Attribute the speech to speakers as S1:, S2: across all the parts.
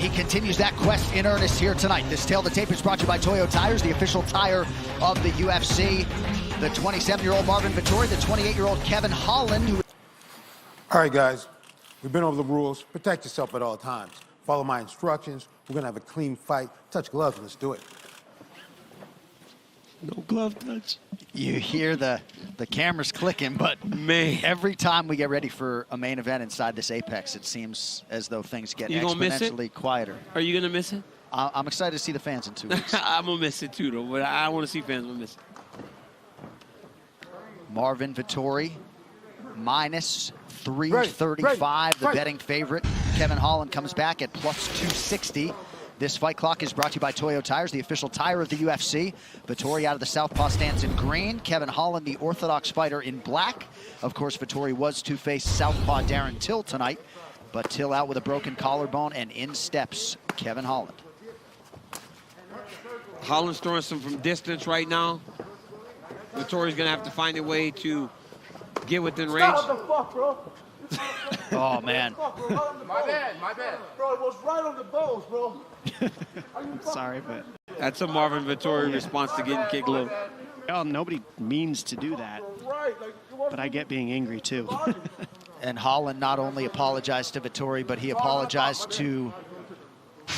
S1: he continues that quest in earnest here tonight. This Tail of the Tape is brought to you by Toyo Tires, the official tire of the UFC. The 27-year-old Marvin Vettori, the 28-year-old Kevin Holland.
S2: All right, guys, we've been over the rules. Protect yourself at all times. Follow my instructions. We're going to have a clean fight. Touch gloves. Let's do it.
S3: No glove touch.
S1: You hear the cameras clicking, but
S3: man,
S1: every time we get ready for a main event inside this Apex, it seems as though things get exponentially quieter.
S3: Are you going to miss it?
S1: I'm excited to see the fans in 2 weeks.
S3: I'm going to miss it too, though, but I want to see fans miss it.
S1: Marvin Vettori, minus 335, the betting favorite. Kevin Holland comes back at plus 260. This fight clock is brought to you by Toyo Tires, the official tire of the UFC. Vettori out of the southpaw stance in green. Kevin Holland, the orthodox fighter, in black. Of course, Vettori was to face southpaw Darren Till tonight, but Till out with a broken collarbone, and in steps Kevin Holland.
S3: Holland's throwing some from distance right now. Vettori's going to have to find a way to get within range.
S4: What the fuck, bro?
S1: Oh, man.
S4: My bad. Bro, it was right on the balls, bro.
S5: Sorry, but
S3: that's a Marvin Vettori response to getting kicked low.
S5: Well, nobody means to do that, but I get being angry too.
S1: And Holland not only apologized to Vettori, but he apologized to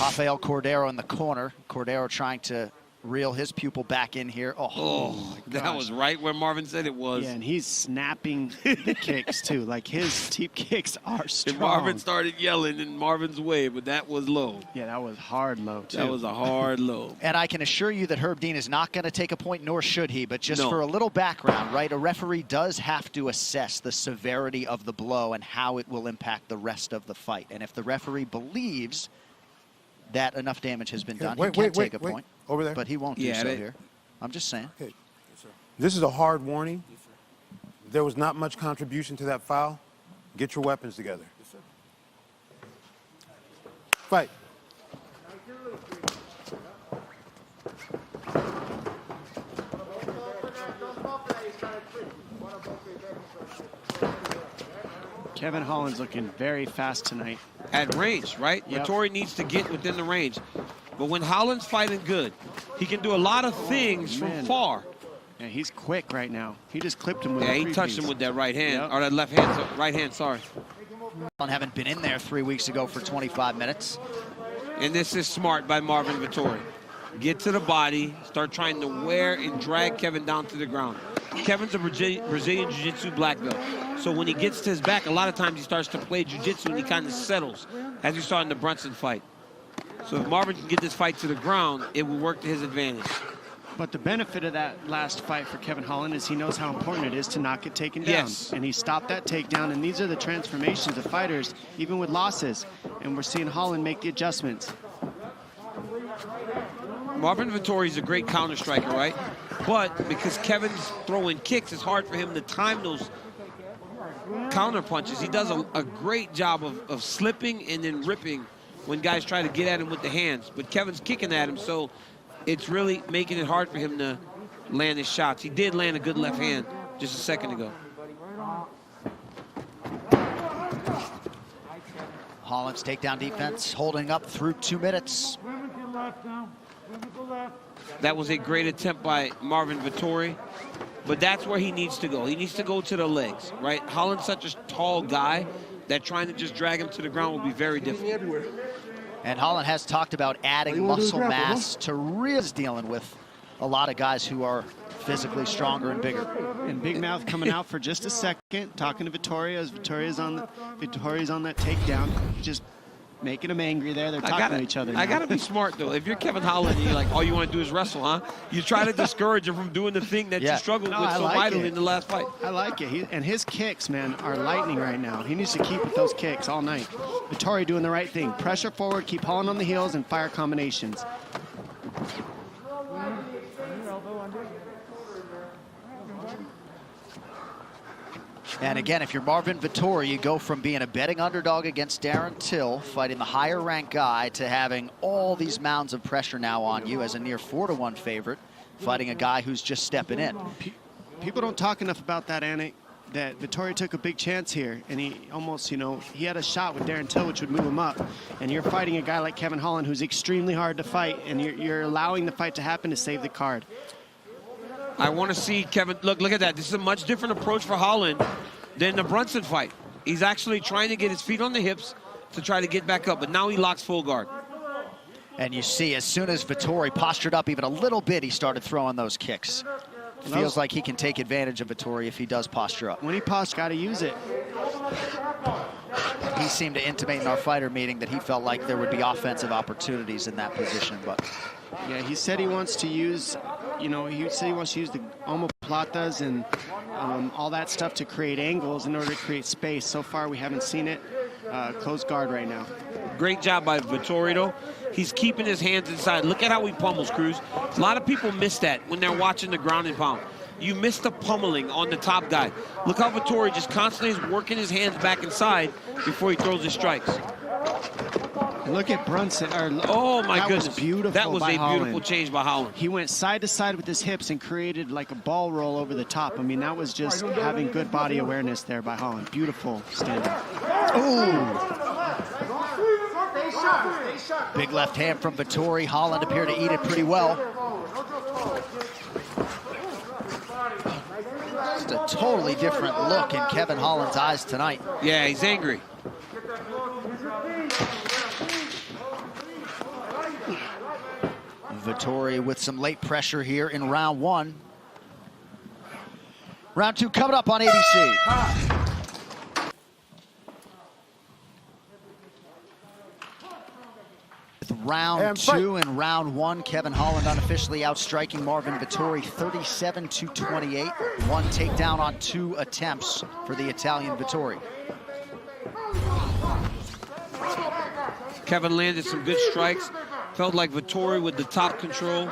S1: Rafael Cordero in the corner. Cordero trying to reel his pupil back in here.
S3: Oh that was right where Marvin said it was.
S5: Yeah, and he's snapping the kicks too. Like his deep kicks are strong.
S3: And Marvin started yelling in Marvin's way, but that was low.
S5: Yeah, that was hard low too.
S3: That was a hard low.
S1: And I can assure you that Herb Dean is not going to take a point, nor should he. But just for a little background, right? A referee does have to assess the severity of the blow and how it will impact the rest of the fight. And if the referee believes that enough damage has been done, he can take a point.
S2: Over there.
S1: But he won't do so here. I'm just saying.
S2: Okay. This is a hard warning. There was not much contribution to that foul. Get your weapons together. Fight.
S5: Kevin Holland's looking very fast tonight.
S3: At range, right?
S5: Yep.
S3: Vettori needs to get within the range. But when Holland's fighting good, he can do a lot of things from far.
S5: Yeah, he's quick right now. He just clipped him with
S3: he touched him with that right hand, or that left hand, right hand, sorry.
S1: Haven't been in there 3 weeks ago for 25 minutes.
S3: And this is smart by Marvin Vettori. Get to the body, start trying to wear and drag Kevin down to the ground. Kevin's a Brazilian Jiu-Jitsu black belt. So when he gets to his back, a lot of times he starts to play Jiu-Jitsu and he kind of settles, as you saw in the Brunson fight. So if Marvin can get this fight to the ground, it will work to his advantage.
S5: But the benefit of that last fight for Kevin Holland is he knows how important it is to not get taken down.
S3: Yes.
S5: And he stopped that takedown, and these are the transformations of fighters, even with losses. And we're seeing Holland make the adjustments.
S3: Marvin Vettori is a great counter striker, right? But because Kevin's throwing kicks, it's hard for him to time those counter punches. He does a great job of slipping and then ripping when guys try to get at him with the hands. But Kevin's kicking at him, so it's really making it hard for him to land his shots. He did land a good left hand just a second ago.
S1: Holland's takedown defense holding up through 2 minutes.
S3: That was a great attempt by Marvin Vettori, but that's where he needs to go. He needs to go to the legs, right? Holland's such a tall guy that trying to just drag him to the ground will be very difficult.
S1: And Holland has talked about adding muscle mass to really dealing with a lot of guys who are physically stronger and bigger.
S5: And Big Mouth coming out for just a second, talking to Vettori as Vettori's on that takedown, just making him angry there. They're talking to each other now.
S3: I gotta be smart though. If you're Kevin Holland and you're like, all you want to do is wrestle, huh? You try to discourage him from doing the thing that you struggled with so mightily in the last fight.
S5: I like it. And his kicks, man, are lightning right now. He needs to keep with those kicks all night. Vettori doing the right thing. Pressure forward, keep Holland on the heels, and fire combinations.
S1: And again, if you're Marvin Vettori, you go from being a betting underdog against Darren Till, fighting the higher ranked guy, to having all these mounds of pressure now on you as a near 4-to-1 favorite, fighting a guy who's just stepping in.
S5: People don't talk enough about that that Vettori took a big chance here, and he almost, you know, he had a shot with Darren Till, which would move him up. And you're fighting a guy like Kevin Holland, who's extremely hard to fight, and you're allowing the fight to happen to save the card.
S3: I want to see Kevin, look at that. This is a much different approach for Holland than the Brunson fight. He's actually trying to get his feet on the hips to try to get back up, but now he locks full guard.
S1: And you see, as soon as Vettori postured up even a little bit, he started throwing those kicks. Feels like he can take advantage of Vettori if he does posture up.
S5: When he postured, got to use it.
S1: He seemed to intimate in our fighter meeting that he felt like there would be offensive opportunities in that position, but...
S5: Yeah, he said he wants to use, you know, he said he wants to use the omoplatas and all that stuff to create angles in order to create space. So far, we haven't seen it. Close guard right now.
S3: Great job by Vettori, though. He's keeping his hands inside. Look at how he pummels, Cruz. A lot of people miss that when they're watching the ground and pound. You miss the pummeling on the top guy. Look how Vettori just constantly is working his hands back inside before he throws his strikes.
S5: Look at Brunson.
S3: Oh, my goodness.
S5: Was beautiful.
S3: That was a beautiful
S5: Holland.
S3: change by Holland.
S5: He went side to side with his hips and created like a ball roll over the top. I mean, that was just having good body awareness there by Holland. Beautiful stand-up.
S1: Ooh! Big left hand from Vettori. Holland appeared to eat it pretty well. Just a totally different look in Kevin Holland's eyes tonight.
S3: Yeah, he's angry.
S1: Vettori with some late pressure here in round one. Round two coming up on ABC. With round two and round one, Kevin Holland unofficially outstriking Marvin Vettori 37-28. One takedown on 2 attempts for the Italian Vettori.
S3: Kevin landed some good strikes. Felt like Vettori with the top control.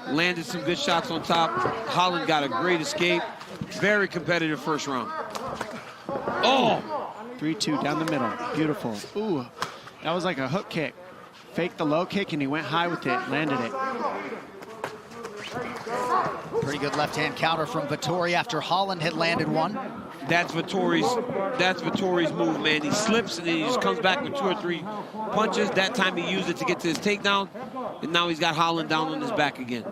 S3: Landed some good shots on top. Holland got a great escape. Very competitive first round. Oh!
S5: 3-2 down the middle. Beautiful. Ooh, that was like a hook kick. Faked the low kick and he went high with it, landed it.
S1: Pretty good left-hand counter from Vettori after Holland had landed one.
S3: That's Vettori's move, man. He slips and then he just comes back with 2 or 3 punches. That time he used it to get to his takedown, and now he's got Holland down on his back again.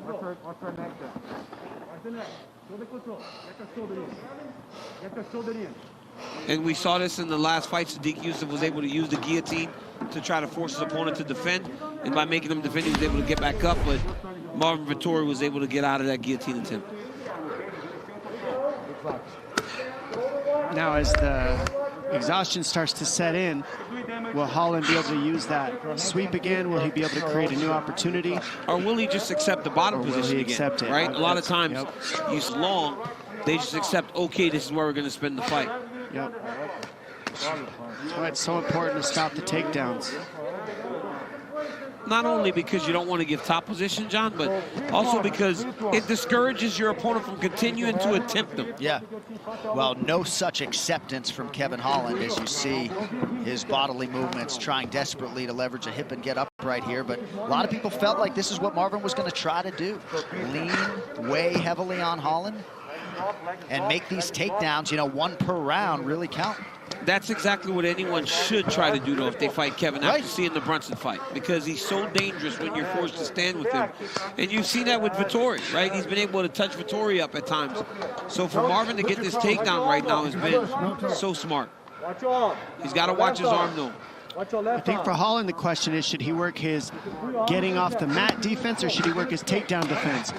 S3: And we saw this in the last fight. Sadiq Yusuf was able to use the guillotine to try to force his opponent to defend, and by making him defend, he was able to get back up, but Marvin Vettori was able to get out of that guillotine attempt.
S5: Now, as the exhaustion starts to set in, will Holland be able to use that sweep again? Will he be able to create a new opportunity?
S3: Or will he just accept the bottom position again?
S5: Accept it?
S3: Right? A lot of times, he's long, they just accept, okay, this is where we're going to spend the fight.
S5: Yep. That's why it's so important to stop the takedowns.
S3: Not only because you don't want to give top position, John, but also because it discourages your opponent from continuing to attempt them.
S1: Yeah. Well, no such acceptance from Kevin Holland, as you see his bodily movements, trying desperately to leverage a hip and get upright here. But a lot of people felt like this is what Marvin was going to try to do. Lean way heavily on Holland and make these takedowns, you know, 1 per round really count.
S3: That's exactly what anyone should try to do, though, if they fight Kevin after seeing the Brunson fight, because he's so dangerous when you're forced to stand with him. And you've seen that with Vettori, right? He's been able to touch Vettori up at times. So for Marvin to get this takedown right now has been so smart. He's got to watch his arm, though.
S5: I think for Holland, the question is, should he work his getting off the mat defense or should he work his takedown defense?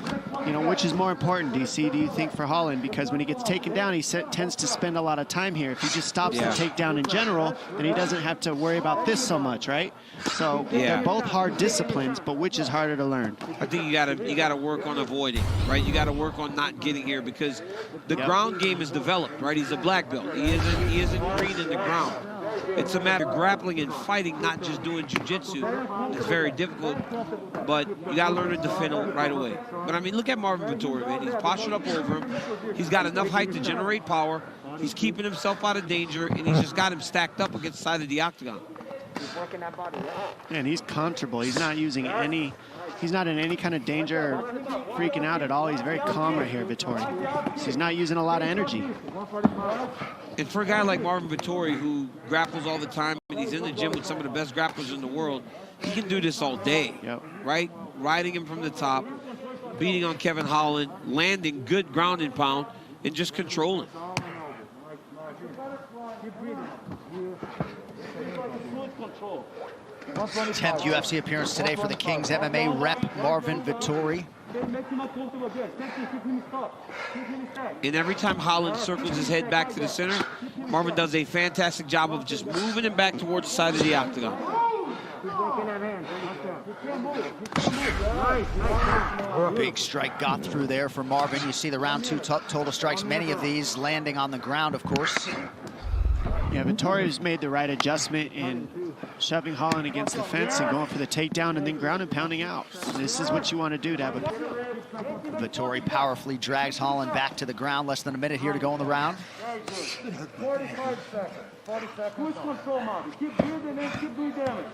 S5: You know, which is more important, DC, do you think, for Holland? Because when he gets taken down, he tends to spend a lot of time here. If he just stops the takedown in general, then he doesn't have to worry about this so much, right? So they're both hard disciplines, but which is harder to learn?
S3: I think you gotta work on avoiding, right? You gotta work on not getting here because the ground game is developed, right? He's a black belt. He isn't green in the ground. It's a matter of grappling and fighting, not just doing jiu-jitsu. It's very difficult, but you got to learn to defend right away. But, I mean, look at Marvin Vettori, man. He's postured up over him. He's got enough height to generate power. He's keeping himself out of danger, and he's just got him stacked up against the side of the octagon.
S4: Keep working that body, right?
S5: And he's comfortable. He's not using any, he's not in any kind of danger or freaking out at all. He's very calm right here, Vettori. So he's not using a lot of energy.
S3: And for a guy like Marvin Vettori, who grapples all the time, and he's in the gym with some of the best grapplers in the world, he can do this all day, right? Riding him from the top, beating on Kevin Holland, landing good ground and pound, and just controlling.
S1: 10th UFC appearance today for the Kings MMA rep Marvin Vettori.
S3: And every time Holland circles his head back to the center, Marvin does a fantastic job of just moving him back towards the side of the octagon.
S1: Big strike got through there for Marvin. You see the round 2 total strikes, many of these landing on the ground, of course.
S5: Yeah, Vettori's made the right adjustment in shoving Holland against the fence and going for the takedown and then ground and pounding out. This is what you want to do to have a...
S1: Vettori powerfully drags Holland back to the ground. Less than a minute here to go in the round.
S4: 45 seconds. 40 seconds. Push control, Marvin. Keep breathing in, keep breathing.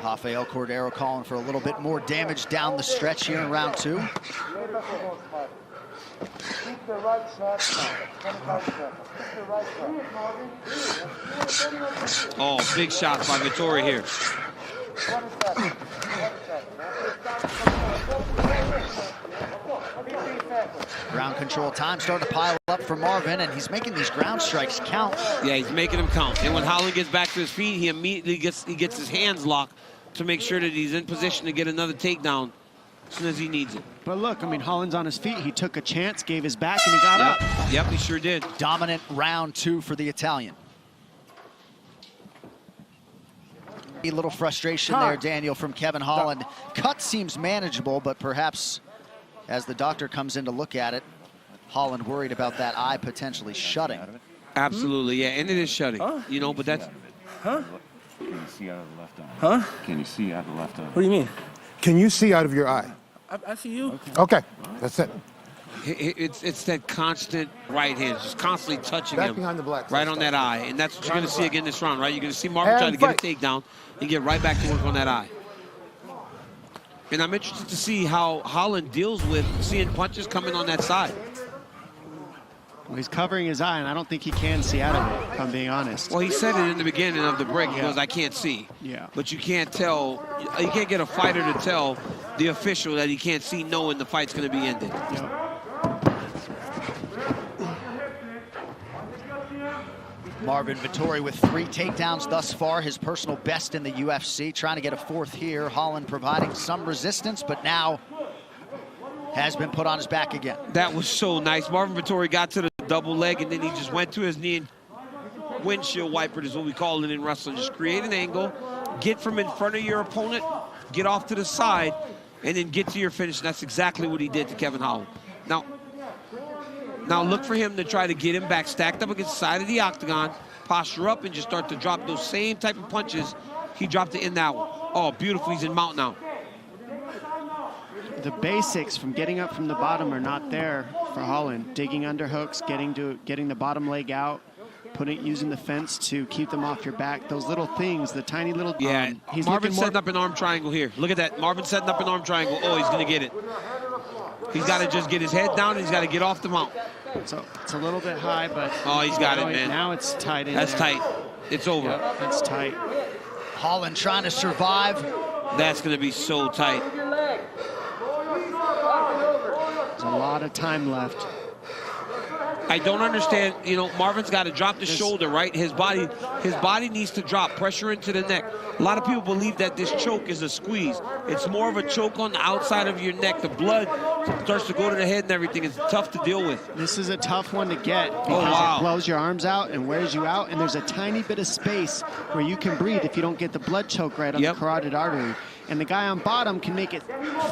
S1: Rafael Cordero calling for a little bit more damage down the stretch here in round 2.
S4: Keep the right shot. 25 seconds. Keep the right shot.
S3: Oh, big shots by Vettori here.
S4: 20 seconds. 15 seconds.
S1: Ground control time starting to pile up for Marvin, and he's making these ground strikes count.
S3: Yeah, he's making them count. And when Holland gets back to his feet, he immediately gets his hands locked to make sure that he's in position to get another takedown as soon as he needs it.
S5: But look, I mean, Holland's on his feet. He took a chance, gave his back, and he got up.
S3: Yep, he sure did.
S1: Dominant round 2 for the Italian. A little frustration there, Daniel, from Kevin Holland. Cut seems manageable, but perhaps as the doctor comes in to look at it, Holland worried about that eye potentially shutting.
S3: Absolutely, yeah, and it is shutting. You know, but that's...
S6: Can you see out of the left eye? Can you see out of the left eye?
S2: What do you mean? Can you see out of your eye?
S6: I see you.
S2: Okay, that's it.
S3: It's that constant right hand, just constantly touching
S2: Back
S3: him
S2: behind the black
S3: right on that eye. And that's what you're going to see again this round, right? You're going to see Marvin try to get a takedown and get right back to work on that eye. And I'm interested to see how Holland deals with seeing punches coming on that side.
S5: Well, he's covering his eye, and I don't think he can see out of it, if I'm being honest.
S3: Well, he said it in the beginning of the break. He goes, I can't see.
S5: Yeah.
S3: But you can't tell, you can't get a fighter to tell the official that he can't see knowing the fight's going to be ended.
S5: Yep.
S1: Marvin Vettori with 3 takedowns thus far, his personal best in the UFC, trying to get a 4th here. Holland providing some resistance, but now has been put on his back again.
S3: That was so nice. Marvin Vettori got to the double leg, and then he just went to his knee and windshield wiper is what we call it in wrestling. Just create an angle, get from in front of your opponent, get off to the side, and then get to your finish. And that's exactly what he did to Kevin Holland. Now look for him to try to get him back, stacked up against the side of the octagon, posture up, and just start to drop those same type of punches he dropped it in that one. Oh, beautiful. He's in mount now.
S5: The basics from getting up from the bottom are not there for Holland. Digging underhooks, getting the bottom leg out, using the fence to keep them off your back. Those little things, the tiny little...
S3: Yeah,
S5: he's
S3: Marvin's setting up an arm triangle here. Look at that. Marvin's setting up an arm triangle. Oh, he's going to get it. He's got to just get his head down, and he's got to get off the mount.
S5: So it's a little bit high, but...
S3: Oh, he's got it, man.
S5: Now it's tight in
S3: That's
S5: there.
S3: tight. It's over.
S5: Yep, that's tight.
S1: Holland trying to survive.
S3: That's going to be so tight.
S5: There's a lot of time left.
S3: I don't understand, you know, Marvin's got to drop the shoulder, right? His body needs to drop, pressure into the neck. A lot of people believe that this choke is a squeeze. It's more of a choke on the outside of your neck. The blood starts to go to the head and everything. It's tough to deal with.
S5: This is a tough one to get because it blows your arms out and wears you out, and there's a tiny bit of space where you can breathe if you don't get the blood choke right on the carotid artery. And the guy on bottom can make it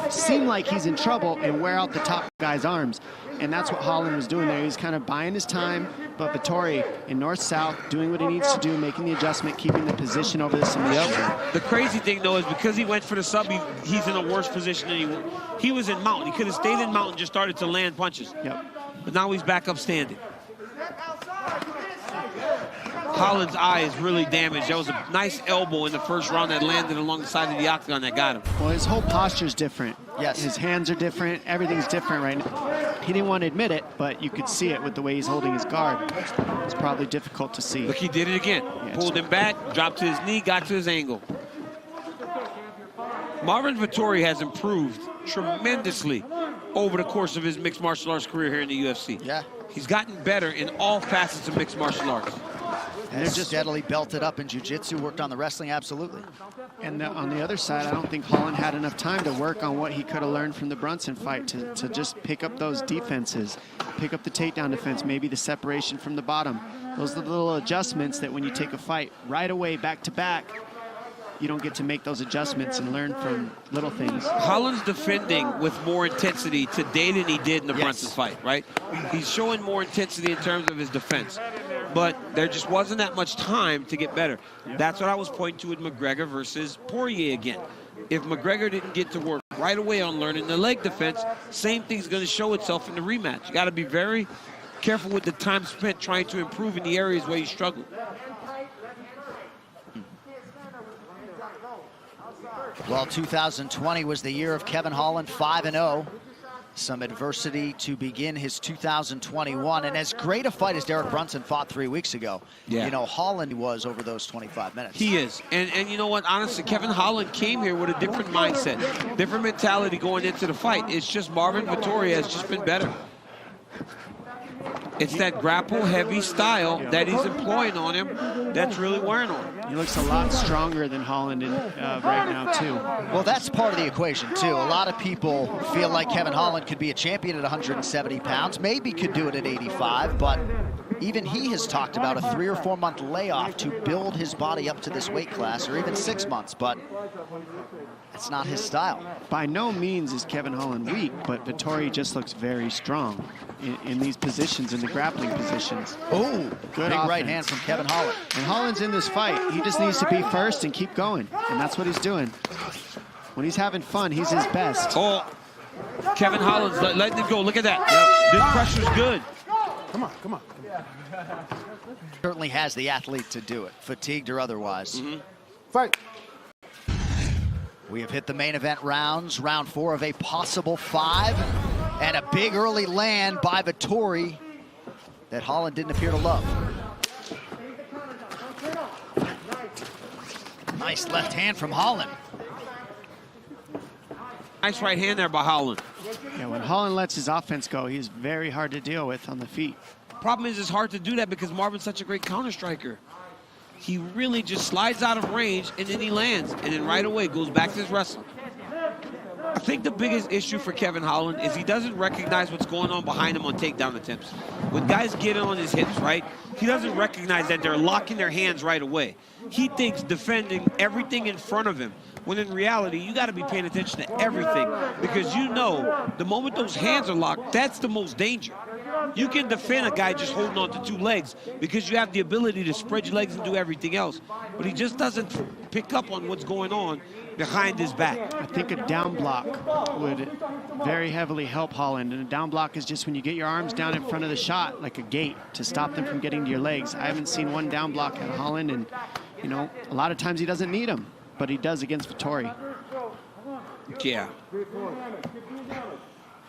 S5: seem like he's in trouble and wear out the top guy's arms. And that's what Holland was doing there. He's kind of buying his time, but Vettori in north-south doing what he needs to do, making the adjustment, keeping the position over the submission.
S3: The crazy thing, though, is because he went for the sub, he's in a worse position than he was in mount. He could have stayed in mount and just started to land punches.
S5: Yep.
S3: But now he's back up standing. Holland's eye is really damaged. That was a nice elbow in the first round that landed along the side of the octagon that got him.
S5: Well, his whole posture's different.
S1: Yes.
S5: His hands are different. Everything's different right now. He didn't want to admit it, but you could see it with the way he's holding his guard. It's probably difficult to see.
S3: Look, he did it again.
S5: Yeah,
S3: Pulled him back, dropped to his knee, got to his angle. Marvin Vettori has improved tremendously over the course of his mixed martial arts career here in the UFC.
S1: Yeah.
S3: He's gotten better in all facets of mixed martial arts.
S1: And they're just steadily belted up in jiu-jitsu, worked on the wrestling, absolutely.
S5: And on the other side, I don't think Holland had enough time to work on what he could have learned from the Brunson fight to just pick up those defenses, pick up the takedown defense, maybe the separation from the bottom. Those are the little adjustments that when you take a fight right away, back to back, you don't get to make those adjustments and learn from little things.
S3: Holland's defending with more intensity today than he did in the Brunson fight, right? He's showing more intensity in terms of his defense. But there just wasn't that much time to get better. That's what I was pointing to with McGregor versus Poirier again. If McGregor didn't get to work right away on learning the leg defense, same thing's going to show itself in the rematch. You got to be very careful with the time spent trying to improve in the areas where you struggle.
S1: Well, 2020 was the year of Kevin Holland, 5-0. Some adversity to begin his 2021. And as great a fight as Derek Brunson fought 3 weeks ago, you know, Holland was over those 25 minutes.
S3: He is. And you know what? Honestly, Kevin Holland came here with a different mindset, different mentality going into the fight. It's just Marvin Vettori has just been better. It's that grapple-heavy style that he's employing on him that's really wearing on him.
S5: He looks a lot stronger than Holland right now, too.
S1: Well, that's part of the equation, too. A lot of people feel like Kevin Holland could be a champion at 170 pounds, maybe could do it at 85, but even he has talked about a 3 or 4 month layoff to build his body up to this weight class, or even 6 months, but it's not his style.
S5: By no means is Kevin Holland weak, but Vettori just looks very strong in these positions, in the grappling positions.
S1: Oh,
S5: good
S1: big
S5: offense.
S1: right hand from Kevin Holland.
S5: And Holland's in this fight. He just needs to be first and keep going, and that's what he's doing. When he's having fun, he's his best.
S3: Oh, Kevin Holland's letting it go. Look at that. This pressure's good.
S2: Come on, come on.
S1: Certainly has the athlete to do it, fatigued or otherwise.
S2: Fight.
S1: We have hit the main event rounds, round 4 of a possible 5, and a big early land by Vettori that Holland didn't appear to love. Nice left hand from Holland.
S3: Nice right hand there by Holland.
S5: Yeah, when Holland lets his offense go, he's very hard to deal with on the feet.
S3: Problem is, it's hard to do that because Marvin's such a great counter striker. He really just slides out of range and then he lands, and then right away goes back to his wrestling. I think the biggest issue for Kevin Holland is he doesn't recognize what's going on behind him on takedown attempts. When guys get on his hips, right, he doesn't recognize that they're locking their hands right away. He thinks defending everything in front of him, when in reality, you got to be paying attention to everything, because you know the moment those hands are locked, that's the most danger. You can defend a guy just holding on to 2 legs because you have the ability to spread your legs and do everything else. But he just doesn't pick up on what's going on behind his back.
S5: I think a down block would very heavily help Holland. And a down block is just when you get your arms down in front of the shot, like a gate, to stop them from getting to your legs. I haven't seen one down block at Holland, and you know, a lot of times he doesn't need them, but he does against Vettori.
S3: Yeah.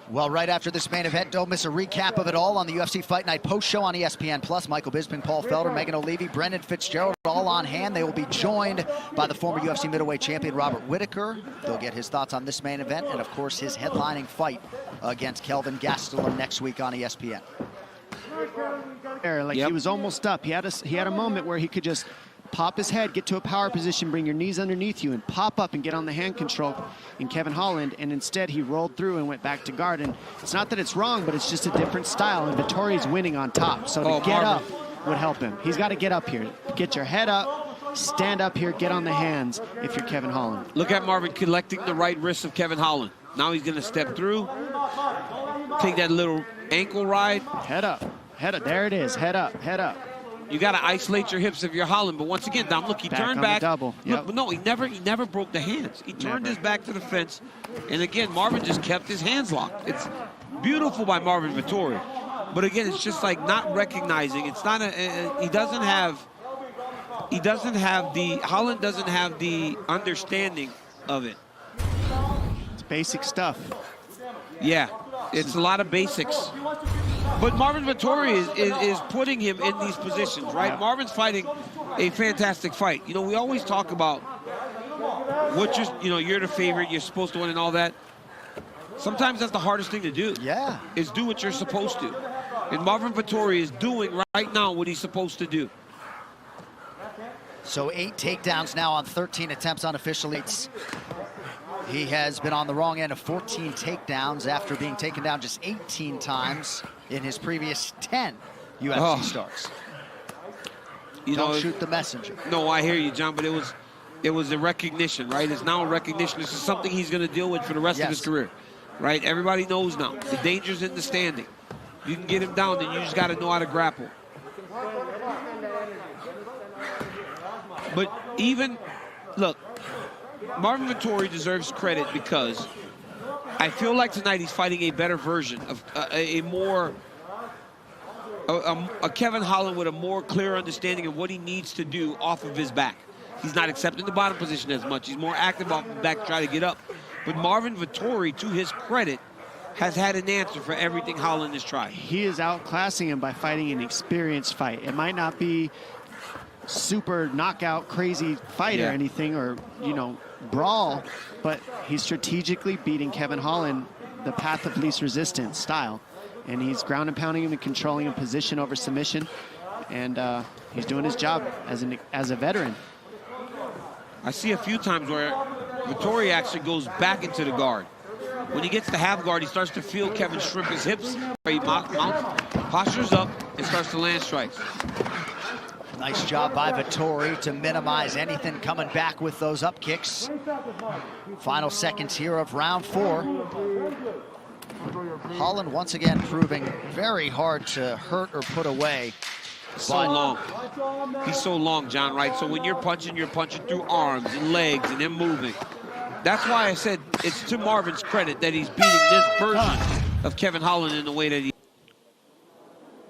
S1: Well, right after this main event, don't miss a recap of it all on the UFC Fight Night post show on ESPN+. Michael Bisping, Paul Felder, Megan O'Leary, Brendan Fitzgerald, all on hand. They will be joined by the former UFC middleweight champion Robert Whittaker. They'll get his thoughts on this main event and, of course, his headlining fight against Kelvin Gastelum next week on ESPN.
S5: Like he was almost up. He had a moment where he could just pop his head, get to a power position, bring your knees underneath you, and pop up and get on the hand control in Kevin Holland, and instead he rolled through and went back to guard. And it's not that it's wrong, but it's just a different style, and Vettori's winning on top. So to get up would help him. He's got to get up here. Get your head up, stand up here, get on the hands if you're Kevin Holland.
S3: Look at Marvin collecting the right wrist of Kevin Holland. Now he's going to step through, take that little ankle ride.
S5: Head up, head up. There it is. Head up, head up.
S3: You got to isolate your hips if you're Holland. But once again, Dom, look, he turned back.
S5: Double. Yep.
S3: Look, but no, he never broke the hands. He turned his back to the fence. And again, Marvin just kept his hands locked. It's beautiful by Marvin Vettori. But again, it's just like not recognizing. It's not he doesn't have he doesn't have the, Holland doesn't have the understanding of it.
S5: It's basic stuff.
S3: Yeah, it's a lot of basics. But Marvin Vettori is putting him in these positions, right?
S5: Yeah.
S3: Marvin's fighting a fantastic fight. You know, we always talk about what you're the favorite, you're supposed to win and all that. Sometimes that's the hardest thing to do.
S1: Yeah.
S3: Is do what you're supposed to. And Marvin Vettori is doing right now what he's supposed to do.
S1: So 8 takedowns now on 13 attempts unofficially. He has been on the wrong end of 14 takedowns after being taken down just 18 times in his previous 10 UFC starts. Don't shoot the messenger.
S3: No, I hear you, John, but it was a recognition, right? It's now a recognition. This is something he's going to deal with for the rest of his career, right? Everybody knows now. The danger's in the standing. You can get him down, then you just got to know how to grapple. But even, look, Marvin Vettori deserves credit because I feel like tonight he's fighting a better version of a Kevin Holland with a more clear understanding of what he needs to do off of his back. He's not accepting the bottom position as much. He's more active off the back to try to get up. But Marvin Vettori, to his credit, has had an answer for everything Holland has tried.
S5: He is outclassing him by fighting an experienced fight. It might not be super knockout crazy fight or anything, or, you know, brawl, but he's strategically beating Kevin Holland the path of least resistance style. And he's ground and pounding him and controlling him position over submission. And he's doing his job as a veteran.
S3: I see a few times where Vettori actually goes back into the guard. When he gets to half guard, he starts to feel Kevin shrimp his hips. He mounts, postures up, and starts to land strikes.
S1: Nice job by Vettori to minimize anything coming back with those up kicks. Final seconds here of round 4. Holland once again proving very hard to hurt or put away.
S3: So long. He's so long, John, right? So when you're punching through arms and legs and him moving. That's why I said it's to Marvin's credit that he's beating this version of Kevin Holland in the way that he...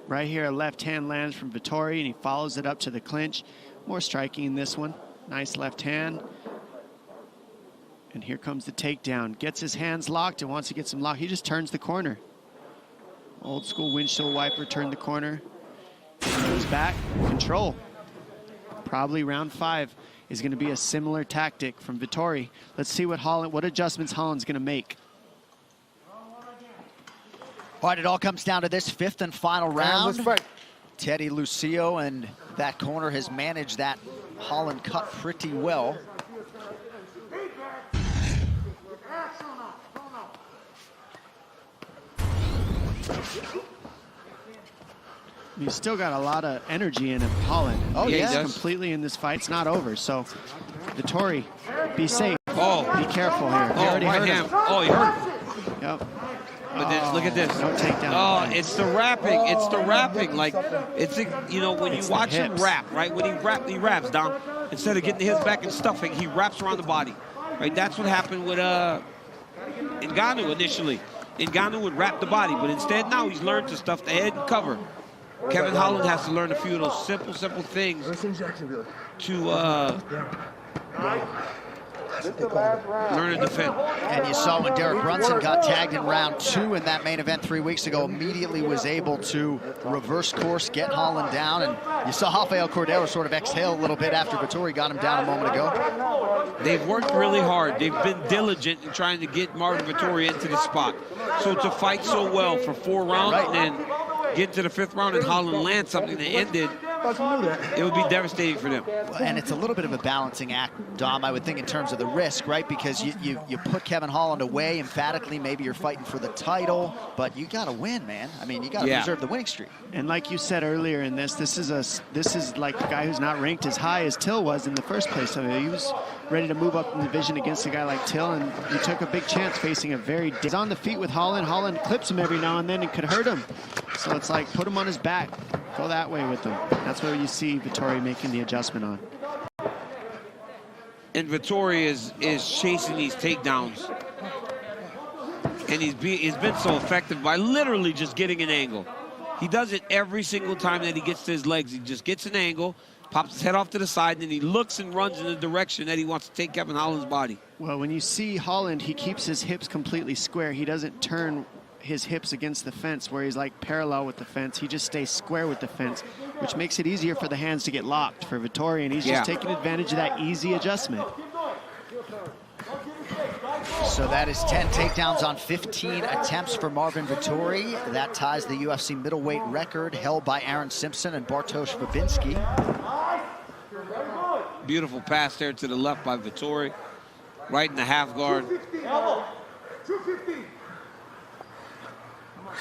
S5: Right here, a left hand lands from Vettori, and he follows it up to the clinch. More striking in this one. Nice left hand. And here comes the takedown. Gets his hands locked, and once he gets them locked, he just turns the corner. Old school windshield wiper, turn the corner. Goes back, control. Probably round 5 is going to be a similar tactic from Vettori. Let's see what adjustments Holland's going to make.
S1: All right, it all comes down to this 5th and final round.
S2: Let's fight.
S1: Teddy Lucio and that corner has managed that Holland cut pretty well.
S5: He's still got a lot of energy in him, Holland.
S1: Oh,
S3: yeah,
S1: yeah.
S3: he does.
S5: Completely in this fight. It's not over. So, Vettori, be safe.
S3: Oh.
S5: Be careful here. He
S3: Oh,
S5: already
S3: right
S5: hurt
S3: hand.
S5: him.
S3: Oh, he hurt him.
S5: Yep.
S3: But this, look at this.
S5: No takedown.
S3: Oh, it's the wrapping. It's the wrapping. Like, it's, you know, when you
S5: It's
S3: watch
S5: the
S3: him
S5: hips.
S3: wrap, right? When he wraps down. Instead of getting his back and stuffing, he wraps around the body. Right? That's what happened with Ngannou initially. Ngannou would wrap the body, but instead now he's learned to stuff the head and cover. Kevin Holland has to learn a few of those simple things to learn to defend.
S1: And you saw when Derek Brunson got tagged in round 2 in that main event 3 weeks ago, immediately was able to reverse course, get Holland down. And you saw Rafael Cordero sort of exhale a little bit after Vettori got him down a moment ago.
S3: They've worked really hard. They've been diligent in trying to get Marvin Vettori into the spot. So to fight so well for 4 rounds and then get to the 5th round and Holland land something that ended, it would be devastating for them.
S1: And it's a little bit of a balancing act, Dom, I would think, in terms of the risk, right? Because you put Kevin Holland away emphatically. Maybe you're fighting for the title, but you got to win, man. I mean, you got to preserve the winning streak.
S5: And like you said earlier in this is like a guy who's not ranked as high as Till was in the first place. So he was ready to move up in the division against a guy like Till, and he took a big chance facing a very... He's on the feet with Holland. Holland clips him every now and then and could hurt him. So it's like, put him on his back. Go that way with him. That's where you see Vettori making the adjustment on.
S3: And Vettori is chasing these takedowns. And he's been so effective by literally just getting an angle. He does it every single time that he gets to his legs. He just gets an angle, pops his head off to the side, and then he looks and runs in the direction that he wants to take Kevin Holland's body.
S5: Well, when you see Holland, he keeps his hips completely square. He doesn't turn his hips against the fence where he's like parallel with the fence. He just stays square with the fence, which makes it easier for the hands to get locked for Vettori, and he's just taking advantage of that easy adjustment.
S1: So that is 10 takedowns on 15 attempts for Marvin Vettori. That ties the UFC middleweight record held by Aaron Simpson and Bartosz Verbinski.
S3: Beautiful pass there to the left by Vettori, right in the half guard.
S4: 250.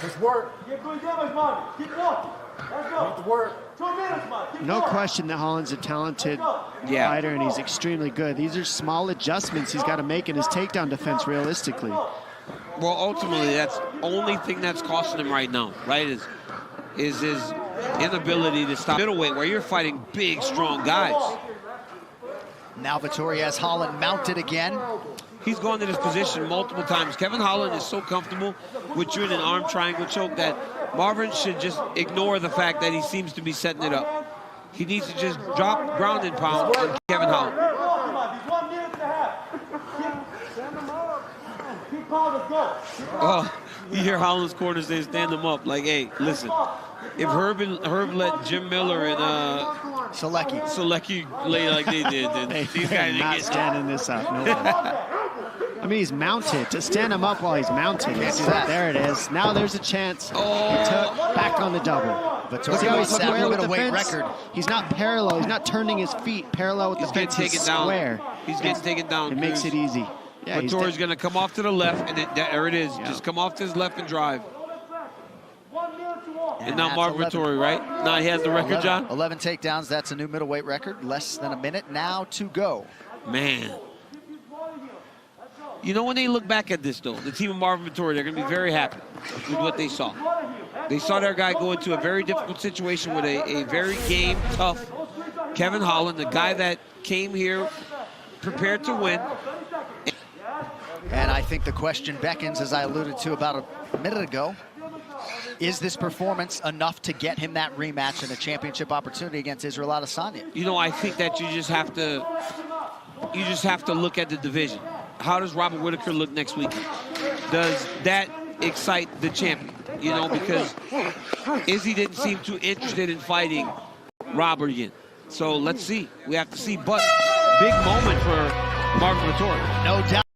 S2: Let's work.
S4: Keep doing damage, man. Keep walking. Let's go.
S2: Need to work.
S4: 2 minutes, man. Keep
S5: No
S4: going.
S5: question that Holland's a talented fighter, and he's extremely good. These are small adjustments he's got to make in his takedown defense realistically.
S3: Well, ultimately, that's the only thing that's costing him right now, right, is his inability to stop middleweight, where you're fighting big, strong guys.
S1: Now Vettori has Holland mounted again.
S3: He's gone to this position multiple times. Kevin Holland is so comfortable with you in an arm triangle choke that Marvin should just ignore the fact that he seems to be setting it up. He needs to just drop ground and pound on Kevin Holland.
S4: 1 minute and a half. Keep pounding, go.
S3: Oh, you hear Holland's corner say, stand him up. Like, hey, listen, if Herb let Jim Miller and Selecki lay like they did, then these guys are
S5: not standing this up. No. I mean, he's mounted. To stand him up while he's mounted. There it is. Now there's a chance. He took back on the double.
S1: Vettori wants that middleweight record.
S5: He's not parallel. He's not turning his feet parallel with the fence. He's square.
S3: He's getting taken down.
S5: It makes it easy. Yeah,
S3: Vettori's going to come off to the left, and there it is. Yeah. Just come off to his left and drive. And now Marvin Vettori, right? Now he has the record, John?
S1: 11 takedowns. That's a new middleweight record. Less than a minute now to go.
S3: Man. You know, when they look back at this, though, the team of Marvin Vettori, they're going to be very happy with what they saw. They saw their guy go into a very difficult situation with a very game, tough Kevin Holland, the guy that came here prepared to win.
S1: And I think the question beckons, as I alluded to about a minute ago, is this performance enough to get him that rematch and a championship opportunity against Israel Adesanya?
S3: You know, I think that you just have to look at the division. How does Robert Whittaker look next week? Does that excite the champion? You know, because Izzy didn't seem too interested in fighting Robert again. So let's see. We have to see. But big moment for Marvin Vettori.
S1: No doubt.